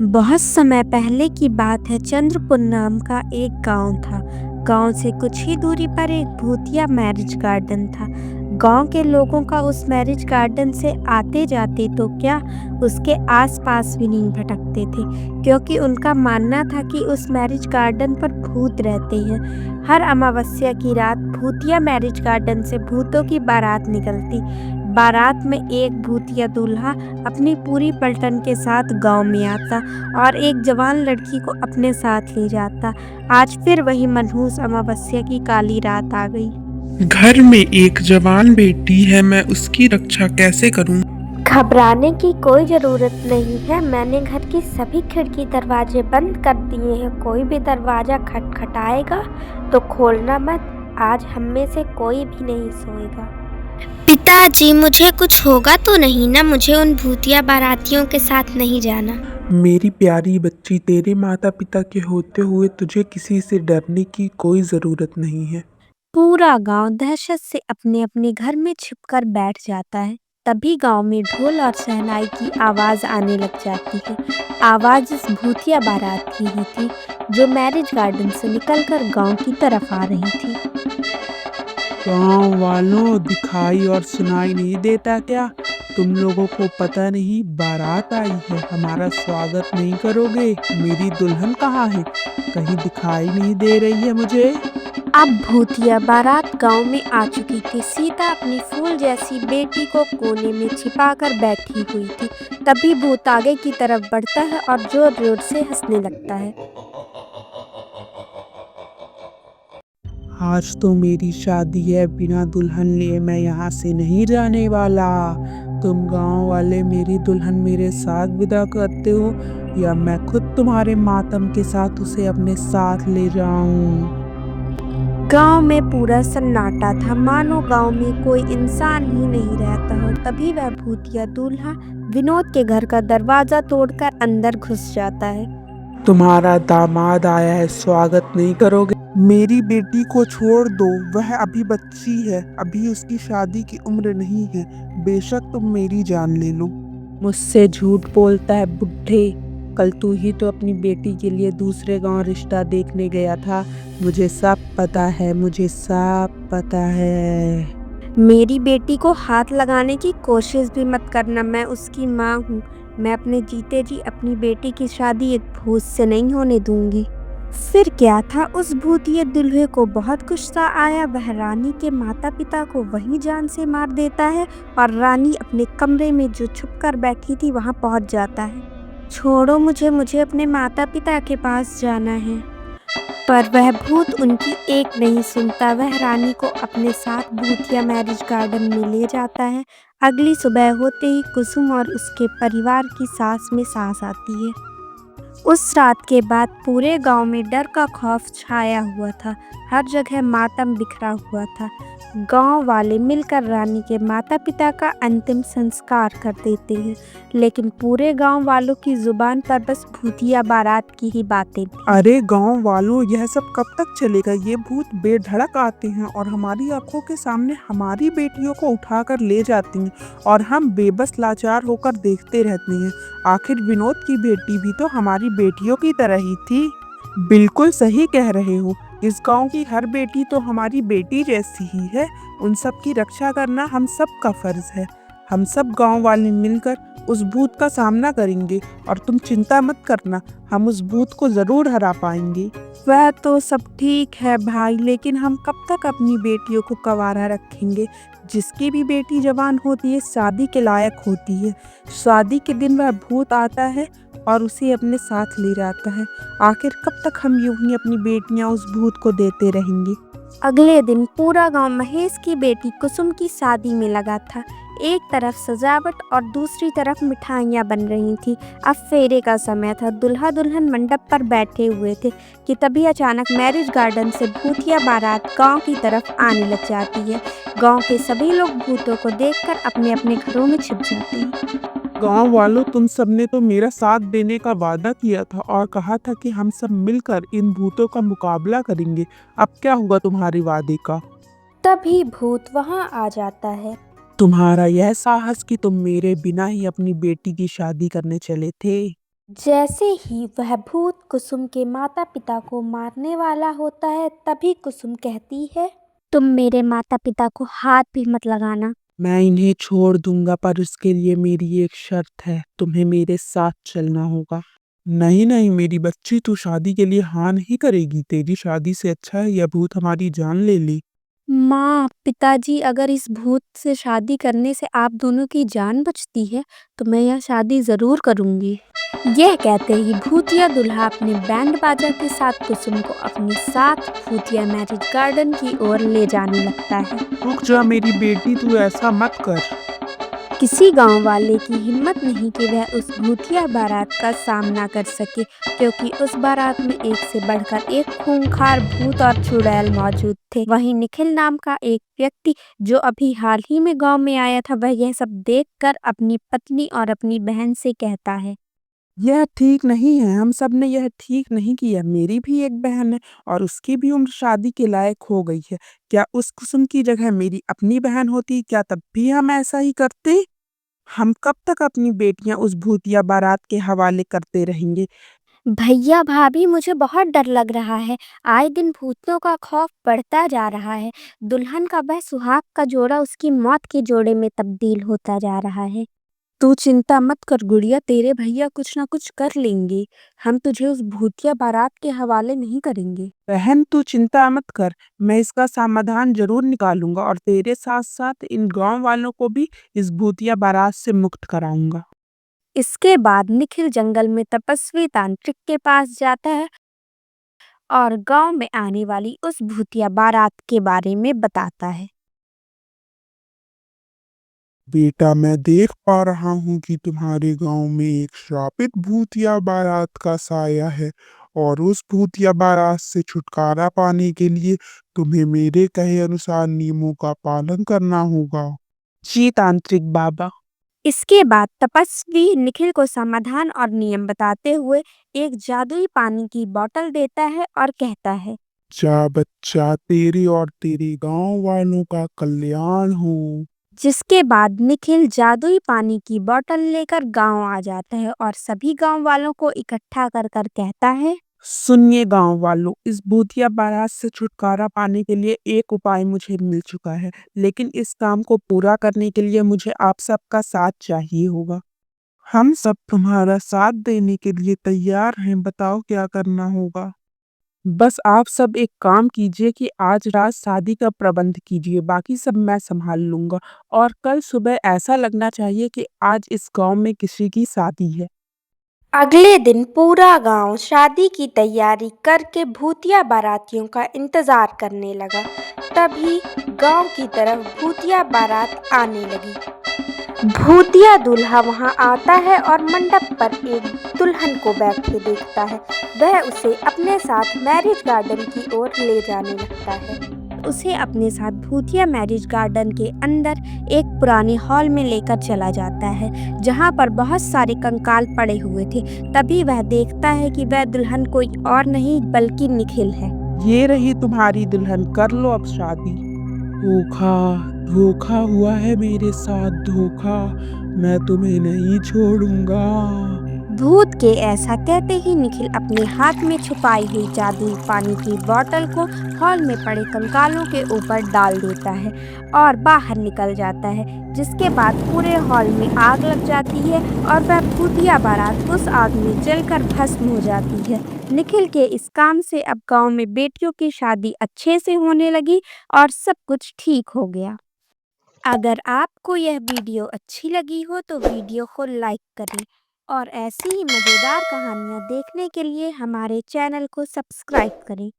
बहुत समय पहले की बात है। चंद्रपुर नाम का एक गांव था। गांव से कुछ ही दूरी पर एक भूतिया मैरिज गार्डन था। गांव के लोगों का उस मैरिज गार्डन से आते जाते तो क्या, उसके आसपास भी नहीं भटकते थे, क्योंकि उनका मानना था कि उस मैरिज गार्डन पर भूत रहते हैं। हर अमावस्या की रात भूतिया मैरिज गार्डन से भूतों की बारात निकलती। बारात में एक भूतिया दूल्हा अपनी पूरी पलटन के साथ गांव में आता और एक जवान लड़की को अपने साथ ले जाता। आज फिर वही मनहूस अमावस्या की काली रात आ गई। घर में एक जवान बेटी है, मैं उसकी रक्षा कैसे करूं? घबराने की कोई ज़रूरत नहीं है। मैंने घर की सभी खिड़की दरवाजे बंद कर दिए हैं। कोई भी दरवाज़ा खटखटाएगा तो खोलना मत। आज हम में से कोई भी नहीं सोएगा। पिताजी, मुझे कुछ होगा तो नहीं ना? मुझे उन भूतिया बारातियों के साथ नहीं जाना। मेरी प्यारी बच्ची, तेरे माता पिता के होते हुए तुझे किसी से डरने की कोई जरूरत नहीं है। पूरा गांव दहशत से अपने अपने घर में छिपकर बैठ जाता है। तभी गांव में ढोल और शहनाई की आवाज आने लग जाती है। आवाज इस भूतिया बारात की ही थी, जो मैरिज गार्डन से निकलकर गांव की तरफ आ रही थी। गांव वालों, दिखाई और सुनाई नहीं देता क्या? तुम लोगों को पता नहीं बारात आई है, हमारा स्वागत नहीं करोगे? मेरी दुल्हन कहाँ है? कहीं दिखाई नहीं दे रही है मुझे। अब भूतिया बारात गांव में आ चुकी थी। सीता अपनी फूल जैसी बेटी को कोने में छिपाकर बैठी हुई थी। तभी भूत आगे की तरफ बढ़ता है और जोर जोर से हंसने लगता है। आज तो मेरी शादी है, बिना दुल्हन लिए मैं यहाँ से नहीं जाने वाला। तुम गांव वाले मेरी दुल्हन मेरे साथ विदा करते हो या मैं खुद तुम्हारे मातम के साथ उसे अपने साथ ले जाऊं? गांव में पूरा सन्नाटा था, मानो गांव में कोई इंसान ही नहीं रहता हो। तभी वह भूतिया दूल्हा विनोद के घर का दरवाजा तोड़कर अंदर घुस जाता है। तुम्हारा दामाद आया है, स्वागत नहीं करोगे? मेरी बेटी को छोड़ दो, वह अभी बच्ची है, अभी उसकी शादी की उम्र नहीं है। बेशक तुम मेरी जान ले लो। मुझसे झूठ बोलता है बुढ़े। कल तू ही तो अपनी बेटी के लिए दूसरे गांव रिश्ता देखने गया था। मुझे सब पता है, मुझे सब पता है। मेरी बेटी को हाथ लगाने की कोशिश भी मत करना। मैं उसकी माँ हूँ। मैं अपने जीते जी अपनी बेटी की शादी एक भूत से नहीं होने दूंगी। फिर क्या था, उस भूतिया दुल्हे को बहुत गुस्सा आया। वह रानी के माता पिता को वहीं जान से मार देता है और रानी अपने कमरे में जो छुपकर बैठी थी वहां पहुंच जाता है। छोड़ो मुझे, मुझे अपने माता पिता के पास जाना है। पर वह भूत उनकी एक नहीं सुनता। वह रानी को अपने साथ भूतिया मैरिज गार्डन में ले जाता है। अगली सुबह होते ही कुसुम और उसके परिवार की सांस में सांस आती है। उस रात के बाद पूरे गांव में डर का खौफ छाया हुआ था। हर जगह मातम बिखरा हुआ था। गांव वाले मिलकर रानी के माता पिता का अंतिम संस्कार कर देते हैं, लेकिन पूरे गांव वालों की जुबान पर बस भूतिया बारात की ही बातें थी। अरे गांव वालों, यह सब कब तक चलेगा? ये भूत बेधड़क आते हैं और हमारी आंखों के सामने हमारी बेटियों को उठाकर ले जाती हैं और हम बेबस लाचार होकर देखते रहते हैं। आखिर विनोद की बेटी भी तो हमारी बेटियों की तरह ही थी। बिल्कुल सही कह रहे हो। इस गांव की हर बेटी तो हमारी बेटी जैसी ही है। उन सब की रक्षा करना हम सब का फर्ज है। हम सब गांव वाले मिलकर उस भूत का सामना करेंगे और तुम चिंता मत करना, हम उस भूत को जरूर हरा पाएंगे। वह तो सब ठीक है भाई, लेकिन हम कब तक अपनी बेटियों को कंवारा रखेंगे? जिसकी भी बेटी जवान होती है, शादी के लायक होती है, शादी के दिन वह भूत आता है और उसे अपने साथ ले जाता है। आखिर कब तक हम यूं ही अपनी बेटियां उस भूत को देते रहेंगे? अगले दिन पूरा गांव महेश की बेटी कुसुम की शादी में लगा था। एक तरफ सजावट और दूसरी तरफ मिठाइयाँ बन रही थी। अब फेरे का समय था। दुल्हा दुल्हन मंडप पर बैठे हुए थे कि तभी अचानक मैरिज गार्डन से भूतिया बारात गांव की तरफ आने लग जाती है। गांव के सभी लोग भूतों को देखकर अपने अपने घरों में छिप जाते हैं। गांव वालों, तुम सबने तो मेरा साथ देने का वादा किया था और कहा था कि हम सब मिलकर इन भूतों का मुकाबला करेंगे। अब क्या हुआ तुम्हारे वादे का? तभी भूत वहां आ जाता है। तुम्हारा यह साहस कि तुम मेरे बिना ही अपनी बेटी की शादी करने चले थे। जैसे ही वह भूत कुसुम के माता पिता को मारने वाला होता है तभी कुसुम कहती है, तुम मेरे माता पिता को हाथ भी मत लगाना। मैं इन्हें छोड़ दूंगा, पर उसके लिए मेरी एक शर्त है, तुम्हें मेरे साथ चलना होगा। नहीं नहीं मेरी बच्ची, तू शादी के लिए हाँ नहीं करेगी। तेरी शादी से अच्छा है यह भूत हमारी जान ले ले। माँ, पिताजी, अगर इस भूत से शादी करने से आप दोनों की जान बचती है तो मैं यह शादी जरूर करूंगी। यह कहते ही भूतिया दूल्हा अपने बैंड बाजा के साथ कुसुम को अपने साथ भूतिया मैरिज गार्डन की ओर ले जाने लगता है। रुक जा मेरी बेटी, तू ऐसा मत कर। किसी गांव वाले की हिम्मत नहीं कि वह उस भूतिया बारात का सामना कर सके, क्योंकि उस बारात में एक से बढ़कर एक खूंखार भूत और चुड़ैल मौजूद थे। वहीं निखिल नाम का एक व्यक्ति जो अभी हाल ही में गांव में आया था, वह यह सब देखकर अपनी पत्नी और अपनी बहन से कहता है, यह ठीक नहीं है, हम सब ने यह ठीक नहीं किया। मेरी भी एक बहन है और उसकी भी उम्र शादी के लायक हो गई है। क्या उस कुसुम की जगह मेरी अपनी बहन होती, क्या तब भी हम ऐसा ही करते? हम कब तक अपनी बेटियां उस भूतिया बारात के हवाले करते रहेंगे? भैया भाभी, मुझे बहुत डर लग रहा है। आए दिन भूतों का खौफ बढ़ता जा रहा है। दुल्हन का वह सुहाग का जोड़ा उसकी मौत के जोड़े में तब्दील होता जा रहा है। तू चिंता मत कर गुड़िया, तेरे भैया कुछ ना कुछ कर लेंगे। हम तुझे उस भूतिया बारात के हवाले नहीं करेंगे। बहन तू चिंता मत कर, मैं इसका समाधान जरूर निकालूंगा और तेरे साथ साथ इन गांव वालों को भी इस भूतिया बारात से मुक्त कराऊंगा। इसके बाद निखिल जंगल में तपस्वी तांत्रिक के पास जाता है और गांव में आने वाली उस भूतिया बारात के बारे में बताता है। बेटा, मैं देख पा रहा हूँ कि तुम्हारे गांव में एक श्रापित भूतिया बारात का साया है और उस भूतिया बारात से छुटकारा पाने के लिए तुम्हें मेरे कहे अनुसार नियमों का पालन करना होगा। जी तांत्रिक बाबा। इसके बाद तपस्वी निखिल को समाधान और नियम बताते हुए एक जादुई पानी की बोतल देता है और कहता है, जा बच्चा, तेरे और तेरे गांव वालों का कल्याण हो। जिसके बाद निखिल जादुई पानी की बोतल लेकर गांव आ जाता है और सभी गांव वालों को इकट्ठा कर कर कहता है, सुनिए गांव वालों, इस भूतिया बारात से छुटकारा पाने के लिए एक उपाय मुझे मिल चुका है, लेकिन इस काम को पूरा करने के लिए मुझे आप सबका साथ चाहिए होगा। हम सब तुम्हारा साथ देने के लिए तैयार हैं, बताओ क्या करना होगा। बस आप सब एक काम कीजिए कि आज रात शादी का प्रबंध कीजिए, बाकी सब मैं संभाल लूंगा। और कल सुबह ऐसा लगना चाहिए कि आज इस गांव में किसी की शादी है। अगले दिन पूरा गांव शादी की तैयारी करके भूतिया बारातियों का इंतजार करने लगा। तभी गांव की तरफ भूतिया बारात आने लगी। भूतिया दूल्हा वहां आता है और मंडप पर एक दुल्हन को बैठे देखता है। वह उसे अपने साथ मैरिज गार्डन की ओर ले जाने लगता है। उसे अपने साथ भूतिया मैरिज गार्डन के अंदर एक पुराने हॉल में लेकर चला जाता है, जहां पर बहुत सारे कंकाल पड़े हुए थे। तभी वह देखता है कि वह दुल्हन कोई और नहीं बल्कि निखिल है। ये रही तुम्हारी दुल्हन, कर लो अब शादी। धोखा, धोखा हुआ है मेरे साथ, धोखा। मैं तुम्हें नहीं छोड़ूंगा। भूत के ऐसा कहते ही निखिल अपने हाथ में छुपाई हुई जादुई पानी की बोतल को हॉल में पड़े कंकालों के ऊपर डाल देता है और बाहर निकल जाता है, जिसके बाद पूरे हॉल में आग लग जाती है और वह भूतिया बारात उस आग में जलकर भस्म हो जाती है। निखिल के इस काम से अब गांव में बेटियों की शादी अच्छे से होने लगी और सब कुछ ठीक हो गया। अगर आपको यह वीडियो अच्छी लगी हो तो वीडियो को लाइक करें और ऐसी ही मज़ेदार कहानियाँ देखने के लिए हमारे चैनल को सब्सक्राइब करें।